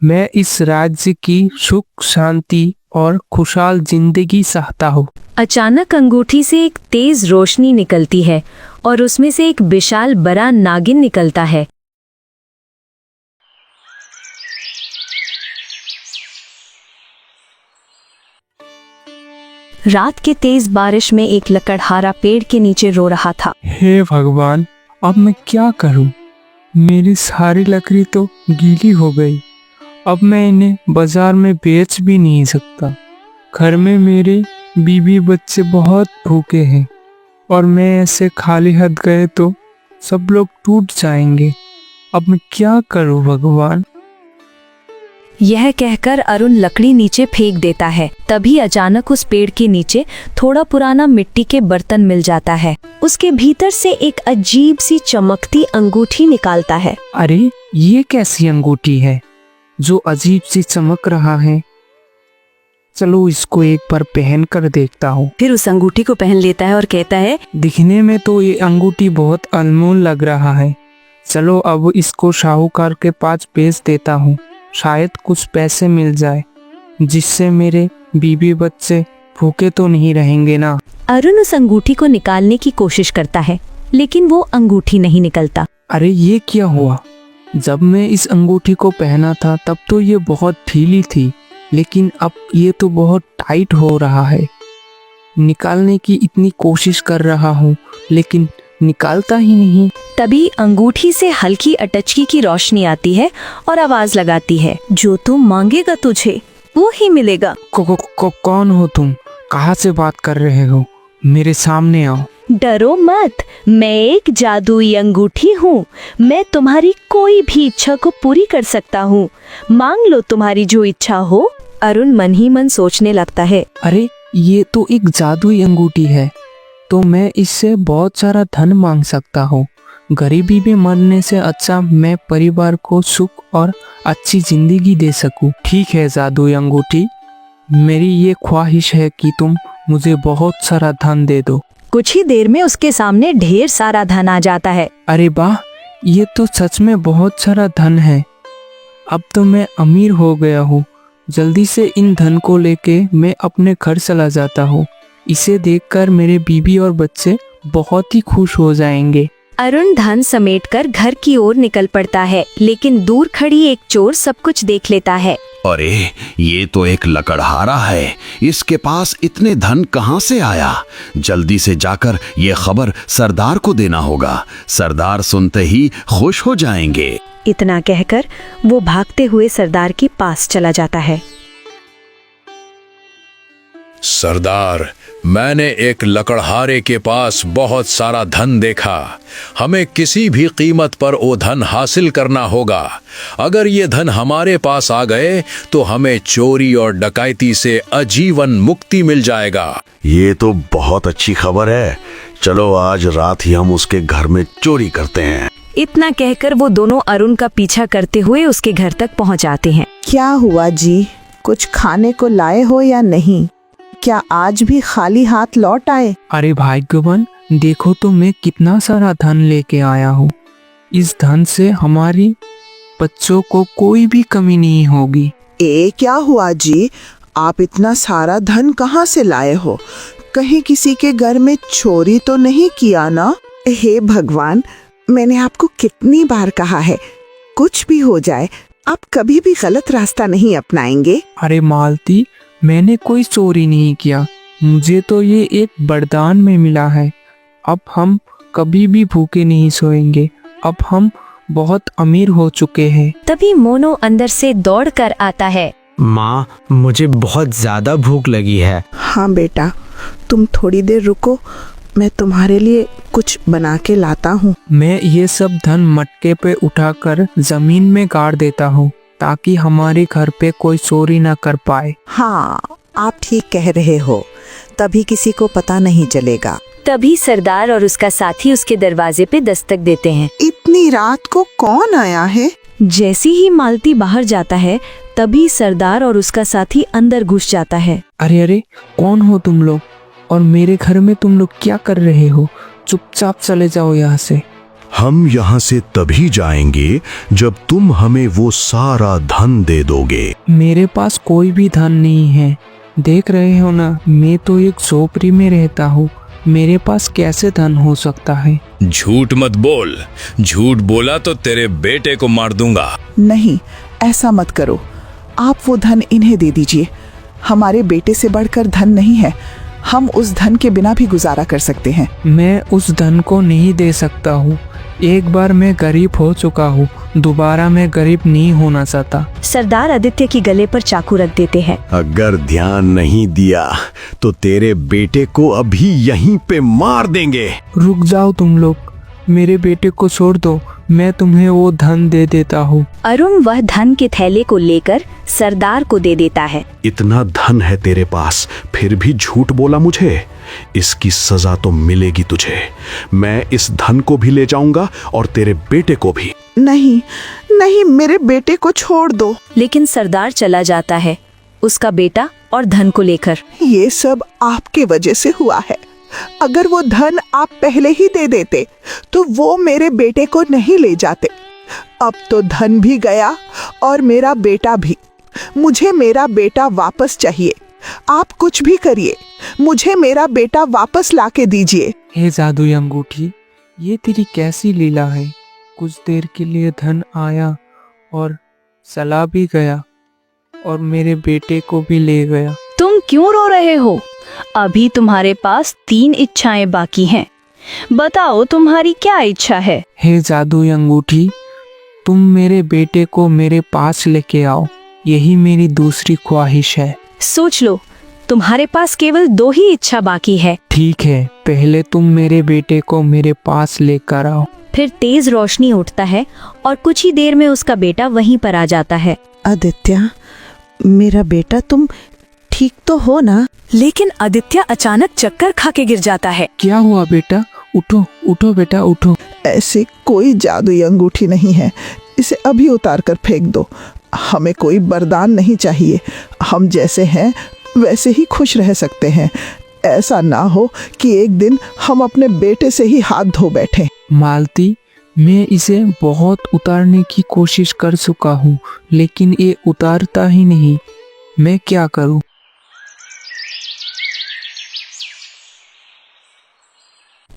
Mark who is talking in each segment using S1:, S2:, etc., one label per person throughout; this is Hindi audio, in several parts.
S1: मैं इस राज्य की सुख शांति और खुशहाल जिंदगी चाहता हूँ।
S2: अचानक अंगूठी से एक तेज रोशनी निकलती है और उसमें से एक विशाल बड़ा नागिन निकलता है। रात के तेज बारिश में एक लकड़हारा पेड़ के नीचे रो रहा था।
S1: हे भगवान, अब मैं क्या करूं? मेरी सारी लकड़ी तो गीली हो गई। अब मैं इन्हें बाजार में बेच भी नहीं सकता। घर में मेरे बीवी बच्चे बहुत भूखे हैं और मैं ऐसे खाली हाथ गए तो सब लोग टूट जाएंगे। अब मैं क्या करूं भगवान?
S2: यह कहकर अरुण लकड़ी नीचे फेंक देता है। तभी अचानक उस पेड़ के नीचे थोड़ा पुराना मिट्टी के बर्तन मिल जाता है। उसके भीतर से एक अजीब सी चमकती अंगूठी निकालता है।
S1: अरे, ये कैसी अंगूठी है जो अजीब सी चमक रहा है? चलो इसको एक बार पहन कर देखता हूँ।
S2: फिर उस अंगूठी को पहन लेता है और कहता है,
S1: दिखने में तो ये अंगूठी बहुत अनमोल लग रहा है। चलो अब इसको साहूकार के पास बेच देता हूँ। शायद कुछ पैसे मिल जाए जिससे मेरे बीवी बच्चे भूखे तो नहीं रहेंगे ना।
S2: अरुण उस अंगूठी को निकालने की कोशिश करता है लेकिन वो अंगूठी नहीं निकलता।
S1: अरे, ये क्या हुआ? जब मैं इस अंगूठी को पहना था तब तो ये बहुत ढीली थी, लेकिन अब ये तो बहुत टाइट हो रहा है। निकालने की इतनी कोशिश कर रहा हूँ लेकिन निकालता ही नहीं।
S2: तभी अंगूठी से हल्की अटचकी की रोशनी आती है और आवाज लगाती है, जो तुम मांगेगा तुझे वो ही मिलेगा।
S1: कौन हो तुम? कहाँ से बात कर रहे हो? मेरे सामने आओ।
S2: डरो मत, मैं एक जादुई अंगूठी हूँ। मैं तुम्हारी कोई भी इच्छा को पूरी कर सकता हूँ। मांग लो तुम्हारी जो इच्छा हो। अरुण मन ही मन सोचने लगता है,
S1: अरे, ये तो एक जादुई अंगूठी है, तो मैं इससे बहुत सारा धन मांग सकता हूँ। गरीबी में मरने से अच्छा मैं परिवार को सुख और अच्छी जिंदगी दे सकूं। ठीक है जादुई अंगूठी, मेरी ये ख्वाहिश है कि तुम मुझे बहुत सारा धन दे दो।
S2: कुछ ही देर में उसके सामने ढेर सारा धन आ जाता है।
S1: अरे वाह, ये तो सच में बहुत सारा धन है। अब तो मैं अमीर हो गया हूँ। जल्दी से इन धन को लेके मैं अपने घर चला जाता हूँ। इसे देखकर मेरे बीवी और बच्चे बहुत ही खुश हो जाएंगे।
S2: अरुण धन समेटकर घर की ओर निकल पड़ता है, लेकिन दूर खड़ी एक चोर सब कुछ देख लेता है।
S3: अरे, ये तो एक लकड़हारा है। इसके पास इतने धन कहाँ से आया? जल्दी से जाकर ये खबर सरदार को देना होगा। सरदार सुनते ही खुश हो जाएंगे।
S2: इतना कहकर वो भागते हुए सरदार के पास चला जाता है।
S4: सरदार, मैंने एक लकड़हारे के पास बहुत सारा धन देखा। हमें किसी भी कीमत पर वो धन हासिल करना होगा। अगर ये धन हमारे पास आ गए तो हमें चोरी और डकैती से आजीवन मुक्ति मिल जाएगा।
S3: ये तो बहुत अच्छी खबर है। चलो आज रात ही हम उसके घर में चोरी करते हैं।
S2: इतना कहकर वो दोनों अरुण का पीछा करते हुए उसके घर तक पहुंच जाते हैं।
S5: क्या हुआ जी, कुछ खाने को लाए हो या नहीं? क्या आज भी खाली हाथ लौट आए?
S1: अरे भाग्यवान, देखो तो मैं कितना सारा धन लेके आया हूँ। इस धन से हमारी बच्चों को कोई भी कमी नहीं होगी।
S5: क्या हुआ जी, आप इतना सारा धन कहाँ से लाए हो? कहीं किसी के घर में चोरी तो नहीं किया ना? हे भगवान, मैंने आपको कितनी बार कहा है, कुछ भी हो जाए आप कभी भी गलत रास्ता नहीं अपनाएंगे।
S1: अरे मालती, मैंने कोई चोरी नहीं किया। मुझे तो ये एक वरदान में मिला है। अब हम कभी भी भूखे नहीं सोएंगे। अब हम बहुत अमीर हो चुके हैं।
S2: तभी मोनू अंदर से दौड़ कर आता है।
S6: माँ, मुझे बहुत ज्यादा भूख लगी है।
S5: हाँ बेटा, तुम थोड़ी देर रुको, मैं तुम्हारे लिए कुछ बना के लाता हूँ।
S1: मैं ये सब धन मटके पे उठाकर जमीन में गाड़ देता हूँ ताकि हमारे घर पे कोई चोरी ना कर पाए।
S5: हाँ, आप ठीक कह रहे हो, तभी किसी को पता नहीं चलेगा।
S2: तभी सरदार और उसका साथी उसके दरवाजे पे दस्तक देते हैं।
S5: इतनी रात को कौन आया है?
S2: जैसी ही मालती बाहर जाता है तभी सरदार और उसका साथी अंदर घुस जाता है।
S1: अरे अरे, कौन हो तुम लोग और मेरे घर में तुम लोग क्या कर रहे हो? चुपचाप चले जाओ यहाँ से।
S7: हम यहाँ से तभी जाएंगे जब तुम हमें वो सारा धन दे दोगे।
S1: मेरे पास कोई भी धन नहीं है, देख रहे हो ना, मैं तो एक झोपड़ी में रहता हूँ। मेरे पास कैसे धन हो सकता है?
S4: झूठ मत बोल, झूठ बोला तो तेरे बेटे को मार दूंगा।
S5: नहीं, ऐसा मत करो। आप वो धन इन्हें दे दीजिए। हमारे बेटे से बढ़कर धन नहीं है। हम उस धन के बिना भी गुजारा कर सकते हैं।
S1: मैं उस धन को नहीं दे सकता हूँ। एक बार मैं गरीब हो चुका हूँ, दोबारा मैं गरीब नहीं होना चाहता।
S2: सरदार आदित्य की गले पर चाकू रख देते हैं।
S7: अगर ध्यान नहीं दिया तो तेरे बेटे को अभी यहीं पे मार देंगे।
S1: रुक जाओ तुम लोग, मेरे बेटे को छोड़ दो, मैं तुम्हें वो धन दे देता हूँ।
S2: अरुण वह धन के थैले को लेकर सरदार को दे देता है।
S7: इतना धन है तेरे पास, फिर भी झूठ बोला मुझे। इसकी सजा तो मिलेगी तुझे। मैं इस धन को भी ले जाऊंगा और तेरे बेटे को भी।
S5: नहीं नहीं, मेरे बेटे को छोड़ दो।
S2: लेकिन सरदार चला जाता है, उसका बेटा और धन को लेकर।
S5: ये सब आपके वजह से हुआ है। अगर वो धन आप पहले ही दे देते तो वो मेरे बेटे को नहीं ले जाते। अब तो धन भी गया और मेरा बेटा भी। मुझे मेरा बेटा वापस चाहिए। आप कुछ भी करिए, मुझे मेरा बेटा वापस लाके दीजिए।
S1: हे जादुई अंगूठी, ये तेरी कैसी लीला है? कुछ देर के लिए धन आया और चला भी गया और मेरे बेटे को भी ले गया।
S2: तुम क्यों रो रहे हो? अभी तुम्हारे पास 3 इच्छाएं बाकी हैं। बताओ तुम्हारी क्या इच्छा है?
S1: हे जादुई अंगूठी, तुम मेरे बेटे को मेरे पास लेके आओ, यही मेरी दूसरी ख्वाहिश है।
S2: सोच लो, तुम्हारे पास केवल 2 ही इच्छा बाकी है।
S1: ठीक है, पहले तुम मेरे बेटे को मेरे पास लेकर आओ।
S2: फिर तेज रोशनी उठता है और कुछ ही देर में उसका बेटा वहीं पर आ जाता है।
S5: आदित्य, मेरा बेटा, तुम ठीक तो हो ना?
S2: लेकिन आदित्य अचानक चक्कर खा के गिर जाता है।
S1: क्या हुआ बेटा? उठो उठो बेटा उठो।
S5: ऐसी कोई जादुई अंगूठी नहीं है, इसे अभी उतार कर फेंक दो। हमें कोई वरदान नहीं चाहिए। हम जैसे हैं वैसे ही खुश रह सकते हैं। ऐसा ना हो कि एक दिन हम अपने बेटे से ही हाथ धो बैठे।
S1: मालती, मैं इसे बहुत उतारने की कोशिश कर चुका हूँ, लेकिन ये उतारता ही नहीं। मैं क्या करूँ?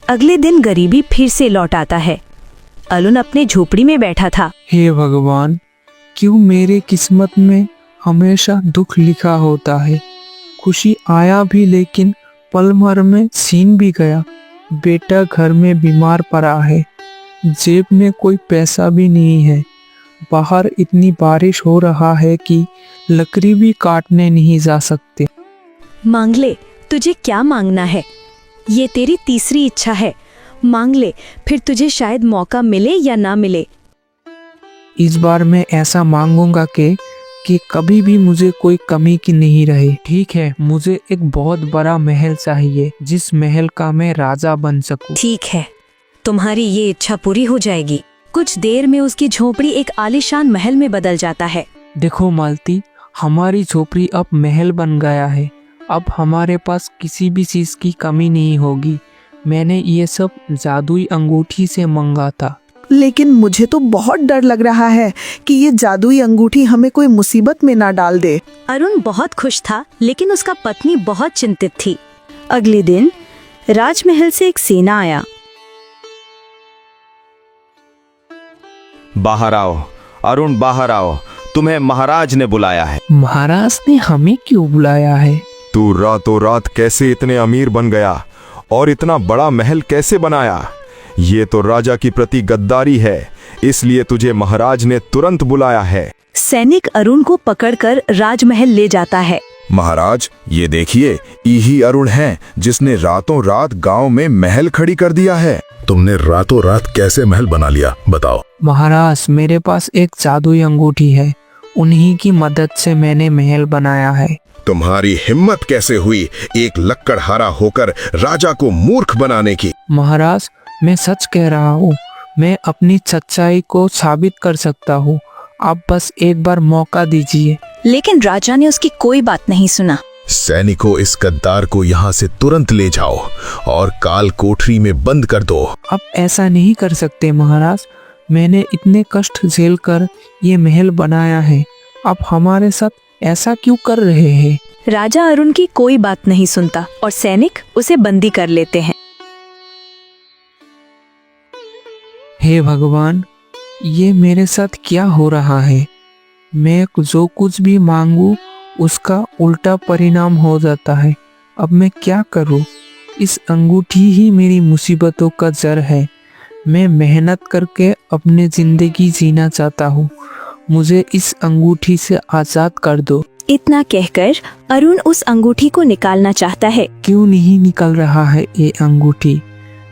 S2: अगले दिन गरीबी फिर से लौट आता है। अरुण अपने झोपड़ी में बैठा था।
S1: हे भगवान, क्यों मेरे किस्मत में हमेशा दुख लिखा होता है? खुशी आया भी लेकिन पल भर में छीन भी गया। बेटा घर में बीमार पड़ा है, जेब में कोई पैसा भी नहीं है। बाहर इतनी बारिश हो रहा है कि लकड़ी भी काटने नहीं जा सकते।
S2: मांग ले, तुझे क्या मांगना है? ये तेरी तीसरी इच्छा है। मांग ले, फिर तुझे शायद मौका मिले या ना मिले।
S1: इस बार मैं ऐसा मांगूंगा कि कभी भी मुझे कोई कमी की नहीं रहे। ठीक है, मुझे एक बहुत बड़ा महल चाहिए, जिस महल का मैं राजा बन सकूं।
S2: ठीक है, तुम्हारी ये इच्छा पूरी हो जाएगी। कुछ देर में उसकी झोपड़ी एक आलीशान महल में बदल जाता है।
S1: देखो मालती, हमारी झोपड़ी अब महल बन गया है। अब हमारे पास किसी भी चीज की कमी नहीं होगी। मैंने ये सब जादुई अंगूठी से मंगा था।
S5: लेकिन मुझे तो बहुत डर लग रहा है कि ये जादुई अंगूठी हमें कोई मुसीबत में ना डाल दे।
S2: अरुण बहुत खुश था, लेकिन उसका पत्नी बहुत चिंतित थी। अगले दिन राजमहल से एक सेना आया।
S8: बाहर आओ अरुण, बाहर आओ, तुम्हें महाराज ने बुलाया है।
S1: महाराज ने हमें क्यों बुलाया है?
S9: तू रातों रात कैसे इतने अमीर बन गया और इतना बड़ा महल कैसे बनाया? ये तो राजा की प्रति गद्दारी है, इसलिए तुझे महाराज ने तुरंत बुलाया है।
S2: सैनिक अरुण को पकड़कर राजमहल ले जाता है।
S9: महाराज, ये देखिए, यही अरुण है जिसने रातों रात गांव में महल खड़ी कर दिया है।
S7: तुमने रातों रात कैसे महल बना लिया, बताओ।
S1: महाराज, मेरे पास एक जादुई अंगूठी है, उन्हीं की मदद से मैंने महल बनाया है।
S9: तुम्हारी हिम्मत कैसे हुई एक लकड़हारा होकर राजा को मूर्ख बनाने की?
S1: महाराज, मैं सच कह रहा हूँ, मैं अपनी सच्चाई को साबित कर सकता हूँ। आप बस एक बार मौका दीजिए।
S2: लेकिन राजा ने उसकी कोई बात नहीं सुना।
S10: सैनिकों, इस गद्दार को यहाँ से तुरंत ले जाओ और काल कोठरी में बंद कर दो।
S1: अब ऐसा नहीं कर सकते महाराज, मैंने इतने कष्ट झेल कर ये महल बनाया है, अब हमारे साथ ऐसा क्यों कर रहे हैं?
S2: राजा अरुण की कोई बात नहीं सुनता और सैनिक उसे बंदी कर लेते हैं।
S1: हे भगवान, ये मेरे साथ क्या हो रहा है? मैं जो कुछ भी मांगू उसका उल्टा परिणाम हो जाता है। अब मैं क्या करूं? इस अंगूठी ही मेरी मुसीबतों का जड़ है। मैं मेहनत करके अपनी जिंदगी जीना चाहता हूँ, मुझे इस अंगूठी से आजाद कर दो।
S2: इतना कहकर अरुण उस अंगूठी को निकालना चाहता है।
S1: क्यों नहीं निकल रहा है ये अंगूठी?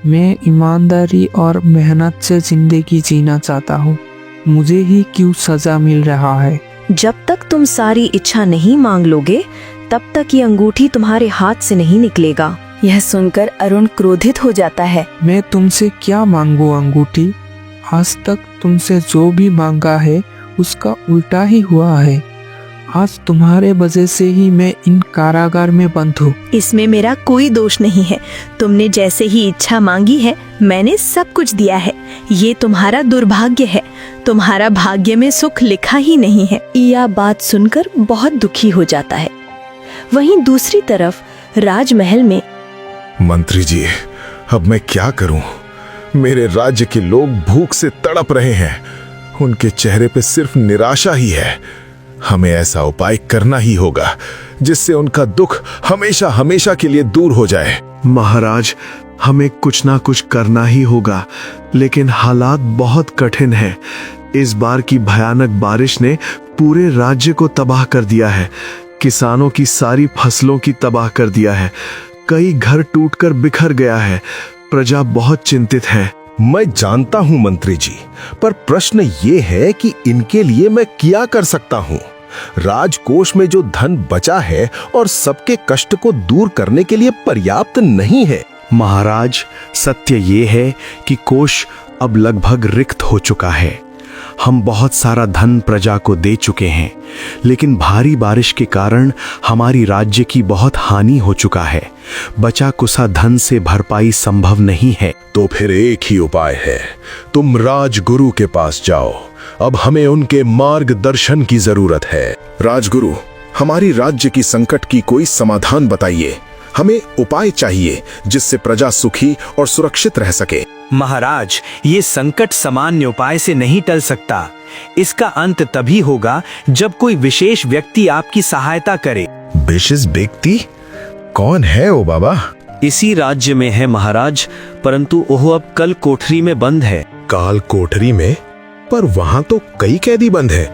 S1: मैं ईमानदारी और मेहनत से जिंदगी जीना चाहता हूँ, मुझे ही क्यों सजा मिल रहा है?
S2: जब तक तुम सारी इच्छा नहीं मांग लोगे तब तक ये अंगूठी तुम्हारे हाथ से नहीं निकलेगा। यह सुनकर अरुण क्रोधित हो जाता है।
S1: मैं तुमसे क्या मांगू अंगूठी? आज तक तुमसे जो भी मांगा है उसका उल्टा ही हुआ है। आज तुम्हारे वजह से ही मैं इन कारागार में बंद हूँ।
S2: इसमें मेरा कोई दोष नहीं है। तुमने जैसे ही इच्छा मांगी है मैंने सब कुछ दिया है। ये तुम्हारा दुर्भाग्य है, तुम्हारा भाग्य में सुख लिखा ही नहीं है। यह बात सुनकर बहुत दुखी हो जाता है। वहीं दूसरी तरफ राजमहल में
S10: मंत्री जी, अब मैं क्या करूं? मेरे राज्य के लोग भूख से तड़प रहे हैं, उनके चेहरे पे सिर्फ निराशा ही है। हमें ऐसा उपाय करना ही होगा जिससे उनका दुख हमेशा हमेशा के लिए दूर हो जाए।
S7: महाराज, हमें कुछ ना कुछ करना ही होगा, लेकिन हालात बहुत कठिन हैं। इस बार की भयानक बारिश ने पूरे राज्य को तबाह कर दिया है, किसानों की सारी फसलों की तबाह कर दिया है, कई घर टूटकर बिखर गया है। प्रजा बहुत चिंतित है।
S10: मैं जानता हूं मंत्री जी, पर प्रश्न ये है कि इनके लिए मैं क्या कर सकता हूं? राजकोष में जो धन बचा है और सबके कष्ट को दूर करने के लिए पर्याप्त नहीं है।
S7: महाराज, सत्य ये है कि कोष अब लगभग रिक्त हो चुका है। हम बहुत सारा धन प्रजा को दे चुके हैं, लेकिन भारी बारिश के कारण हमारी राज्य की बहुत हानि हो चुका है। बचा कुसा धन से भरपाई संभव नहीं है।
S10: तो फिर एक ही उपाय है, तुम राजगुरु के पास जाओ। अब हमें उनके मार्गदर्शन की जरूरत है। राजगुरु, हमारी राज्य की संकट की कोई समाधान बताइए। हमें उपाय चाहिए जिससे प्रजा सुखी और सुरक्षित रह सके।
S6: महाराज, ये संकट सामान्य उपाय से नहीं टल सकता। इसका अंत तभी होगा जब कोई विशेष व्यक्ति आपकी सहायता करे।
S10: विशेष व्यक्ति? कौन है वो बाबा?
S6: इसी राज्य में है महाराज, परंतु वह अब कल कोठरी में बंद है।
S10: काल कोठरी में? पर वहां तो कई कैदी बंद है।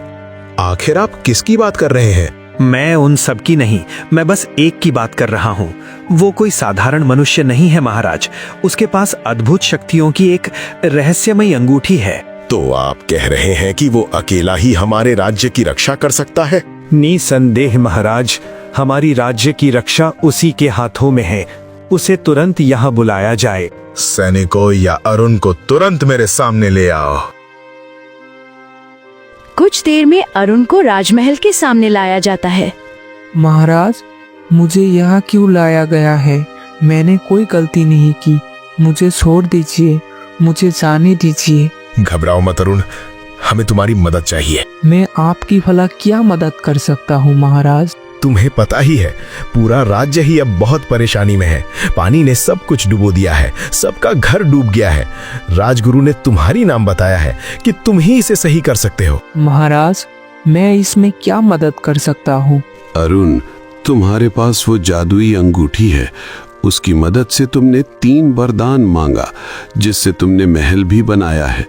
S10: आखिर आप किसकी बात कर रहे हैं?
S6: मैं उन सब की नहीं, मैं बस एक की बात कर रहा हूँ। वो कोई साधारण मनुष्य नहीं है महाराज, उसके पास अद्भुत शक्तियों की एक रहस्यमयी अंगूठी है।
S10: तो आप कह रहे हैं कि वो अकेला ही हमारे राज्य की रक्षा कर सकता है?
S6: निसंदेह महाराज, हमारी राज्य की रक्षा उसी के हाथों में है। उसे तुरंत यहाँ बुलाया जाए।
S10: सैनिकों, या अरुण को तुरंत मेरे सामने ले आओ।
S2: कुछ देर में अरुण को राजमहल के सामने लाया जाता है।
S1: महाराज, मुझे यहाँ क्यों लाया गया है? मैंने कोई गलती नहीं की, मुझे छोड़ दीजिए, मुझे जाने दीजिए।
S10: घबराओ मत अरुण, हमें तुम्हारी मदद चाहिए।
S1: मैं आपकी भला क्या मदद कर सकता हूँ महाराज?
S10: तुम्हें पता ही है, पूरा राज्य ही अब बहुत परेशानी में है। पानी ने सब कुछ डुबो दिया है, सबका घर डूब गया है। राजगुरु ने तुम्हारी नाम बताया है कि तुम ही इसे सही कर सकते हो।
S1: महाराज, मैं इसमें क्या मदद कर सकता हूँ?
S3: अरुण, तुम्हारे पास वो जादुई अंगूठी है, उसकी मदद से तुमने 3 वरदान मांगा, जिससे तुमने महल भी बनाया है।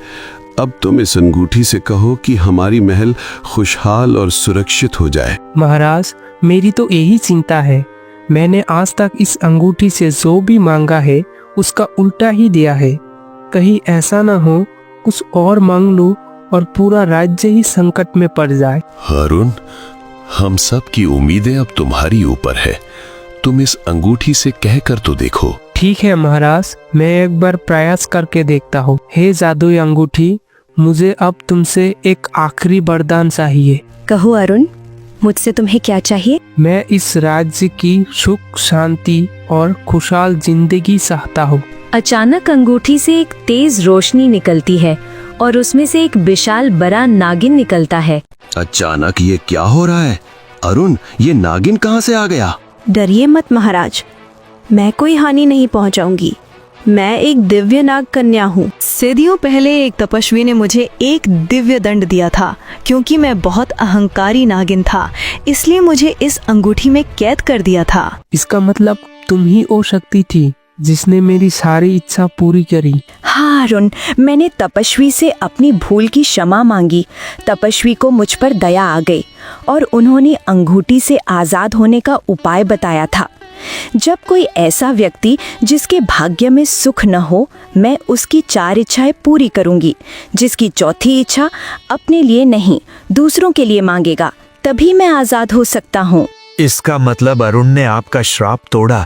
S3: अब तुम इस अंगूठी से कहो कि हमारी महल खुशहाल और सुरक्षित हो जाए।
S1: महाराज, मेरी तो यही चिंता है। मैंने आज तक इस अंगूठी से जो भी मांगा है उसका उल्टा ही दिया है। कहीं ऐसा न हो कुछ और मांग लूं और पूरा राज्य ही संकट में पड़ जाए।
S3: अरुण, हम सब की उम्मीदें अब तुम्हारी ऊपर है। तुम इस अंगूठी से कह कर तो देखो।
S1: ठीक है महाराज, मैं एक बार प्रयास करके देखता हूँ। हे जादुई अंगूठी, मुझे अब तुमसे एक आखिरी वरदान चाहिए।
S2: कहो अरुण। मुझसे तुम्हें क्या चाहिए?
S1: मैं इस राज्य की सुख शांति और खुशहाल जिंदगी चाहता हूँ।
S2: अचानक अंगूठी से एक तेज रोशनी निकलती है और उसमें से एक विशाल बड़ा नागिन निकलता है।
S3: अचानक ये क्या हो रहा है? अरुण, ये नागिन कहाँ से आ गया?
S11: डरिए मत महाराज, मैं कोई हानि नहीं पहुंचाऊंगी। मैं एक दिव्य नाग कन्या हूँ। सदियों पहले एक तपस्वी ने मुझे एक दिव्य दंड दिया था, क्योंकि मैं बहुत अहंकारी नागिन था, इसलिए मुझे इस अंगूठी में कैद कर दिया था।
S1: इसका मतलब तुम ही वो शक्ति थी जिसने मेरी सारी इच्छा पूरी करी।
S11: हाँ अरुण, मैंने तपस्वी से अपनी भूल की क्षमा मांगी। तपस्वी को मुझ पर दया आ गई और उन्होंने अंगूठी से आजाद होने का उपाय बताया था। जब कोई ऐसा व्यक्ति जिसके भाग्य में सुख न हो, मैं उसकी 4 इच्छाएं पूरी करूंगी। जिसकी चौथी इच्छा अपने लिए नहीं दूसरों के लिए मांगेगा, तभी मैं आजाद हो सकता हूँ।
S6: इसका मतलब अरुण ने आपका श्राप तोड़ा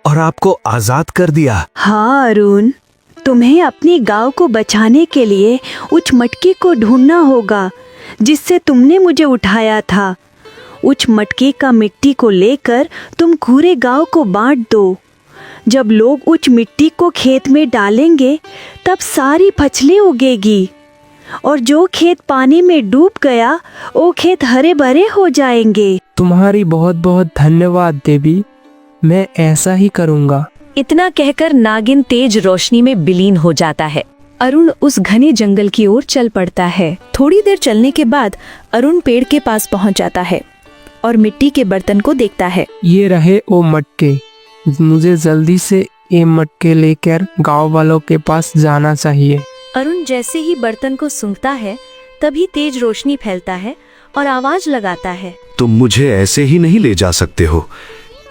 S6: और आपको आजाद कर दिया।
S11: हाँ अरुण, तुम्हें अपनी गांव को बचाने के लिए उस मटके को ढूंढना होगा जिससे तुमने मुझे उठाया था। उस मटके का मिट्टी को लेकर तुम पूरे गांव को बांट दो। जब लोग उस मिट्टी को खेत में डालेंगे तब सारी फसलें उगेगी और जो खेत पानी में डूब गया वो खेत हरे भरे हो जाएंगे।
S1: तुम्हारी बहुत बहुत धन्यवाद देवी, मैं ऐसा ही करूँगा।
S2: इतना कहकर नागिन तेज रोशनी में विलीन हो जाता है। अरुण उस घने जंगल की ओर चल पड़ता है।
S11: थोड़ी देर चलने के बाद अरुण पेड़ के पास पहुंच जाता है और मिट्टी के बर्तन को देखता है।
S1: ये रहे वो मटके, मुझे जल्दी से ये मटके लेकर गांव वालों के पास जाना चाहिए।
S2: अरुण जैसे ही बर्तन को सूंघता है तभी तेज रोशनी फैलता है और आवाज लगाता है,
S7: तुम मुझे ऐसे ही नहीं ले जा सकते हो।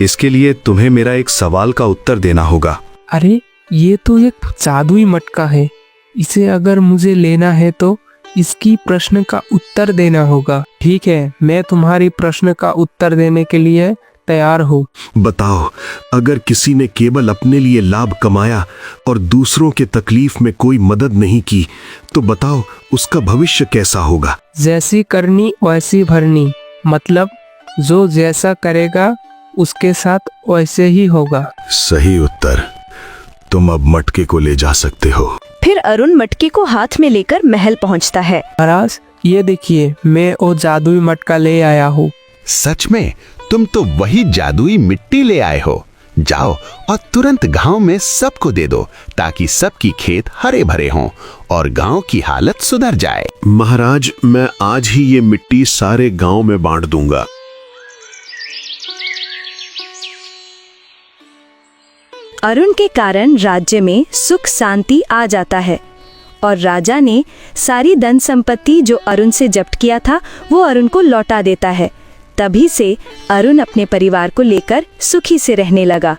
S7: इसके लिए तुम्हें मेरा एक सवाल का उत्तर देना होगा।
S1: अरे ये तो एक जादुई मटका है, इसे अगर मुझे लेना है तो इसकी प्रश्न का उत्तर देना होगा। ठीक है, मैं तुम्हारी प्रश्न का उत्तर देने के लिए तैयार हूँ।
S7: बताओ, अगर किसी ने केवल अपने लिए लाभ कमाया और दूसरों के तकलीफ में कोई मदद नहीं की, तो बताओ उसका भविष्य कैसा होगा?
S1: जैसी करनी वैसी भरनी, मतलब जो जैसा करेगा उसके साथ वैसे ही होगा।
S7: सही उत्तर। तुम अब मटके को ले जा सकते हो।
S11: फिर अरुण मटके को हाथ में लेकर महल पहुंचता है।
S1: महाराज, ये देखिए, मैं वो जादुई मटका ले आया हूँ।
S3: सच में? तुम तो वही जादुई मिट्टी ले आए हो। जाओ और तुरंत गांव में सबको दे दो, ताकि सबकी खेत हरे भरे हों और गांव की हालत सुधर जाए।
S7: महाराज, मैं आज ही ये मिट्टी सारे गांव में बांट दूंगा।
S2: अरुण के कारण राज्य में सुख शांति आ जाता है और राजा ने सारी धन संपत्ति जो अरुण से जब्त किया था वो अरुण को लौटा देता है। तभी से अरुण अपने परिवार को लेकर सुखी से रहने लगा।